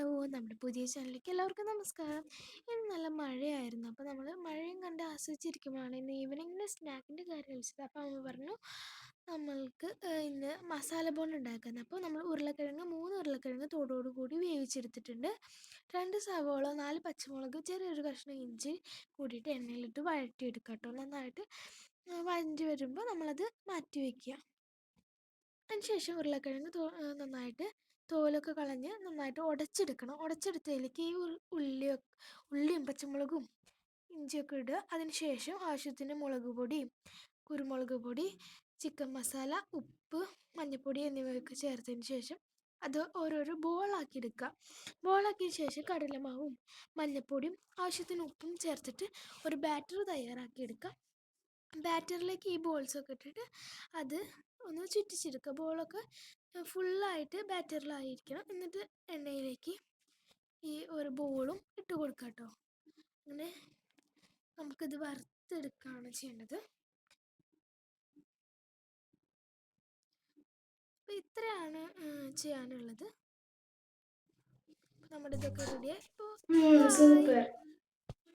Hello, നമ്മുടെ പുതിയ ചാനലിലേക്ക് എല്ലാവർക്കും നമസ്കാരം. ഇന്ന് നല്ല മഴയായിരുന്നു. അപ്പോൾ നമ്മൾ മഴയും കണ്ട് ആസ്വദിച്ചിരിക്കുമ്പോഴാണ് ഇന്ന് ഈവനിങ്ങിന് സ്നാക്കിൻ്റെ കാര്യം വിളിച്ചത്. അപ്പോൾ അമ്മ പറഞ്ഞു നമ്മൾക്ക് ഇന്ന് മസാല ബോണ്ട് ഉണ്ടാക്കുന്നത്. അപ്പോൾ നമ്മൾ മൂന്ന് ഉരുളക്കിഴങ്ങ് തോടോട് കൂടി വേവിച്ചെടുത്തിട്ടുണ്ട്. 2 സവോള, 4 പച്ചമുളക്, ചെറിയൊരു കഷ്ണം ഇഞ്ചി കൂടിയിട്ട് എണ്ണയിലിട്ട് വഴറ്റിയെടുക്കാം കേട്ടോ. നന്നായിട്ട് വഴറ്റി വരുമ്പോൾ നമ്മളത് മാറ്റി വയ്ക്കുക. അതിനുശേഷം ഉരുളക്കിഴങ്ങ് നന്നായിട്ട് തോലൊക്കെ കളഞ്ഞ് നന്നായിട്ട് ഉടച്ചെടുക്കണം. ഉടച്ചെടുത്തതിലേക്ക് ഈ ഉള്ളിയും പച്ചമുളകും ഇഞ്ചിയൊക്കെ ഇടുക. അതിനുശേഷം ആവശ്യത്തിന് മുളക് പൊടി, കുരുമുളക് പൊടി, ചിക്കൻ മസാല, ഉപ്പ്, മഞ്ഞൾപ്പൊടി എന്നിവയൊക്കെ ചേർത്തതിന് ശേഷം അത് ഓരോരോ ബോളാക്കി എടുക്കുക. ബോളാക്കിയ ശേഷം കടലമാവും മഞ്ഞൾപ്പൊടിയും ആവശ്യത്തിന് ഉപ്പും ചേർത്തിട്ട് ഒരു ബാറ്റർ തയ്യാറാക്കി എടുക്കുക. ബാറ്ററിലേക്ക് ഈ ബോൾസൊക്കെ ഇട്ടിട്ട് അത് ഒന്ന് ചുറ്റിച്ചെടുക്കുക. ബോളൊക്കെ ഫുള്ളായിട്ട് ബാറ്ററിലായിരിക്കണം. എന്നിട്ട് എണ്ണയിലേക്ക് ഈ ഒരു ബോളും ഇട്ട് കൊടുക്കുക കേട്ടോ. അങ്ങനെ നമുക്കിത് വറുത്തെടുക്കുകയാണ് ചെയ്യേണ്ടത്. അപ്പോൾ ഇത്രയാണ് ചെയ്യാനുള്ളത്. നമ്മുടെ ഇതൊക്കെ റെഡിയായി. ഇപ്പോൾ സൂപ്പർ.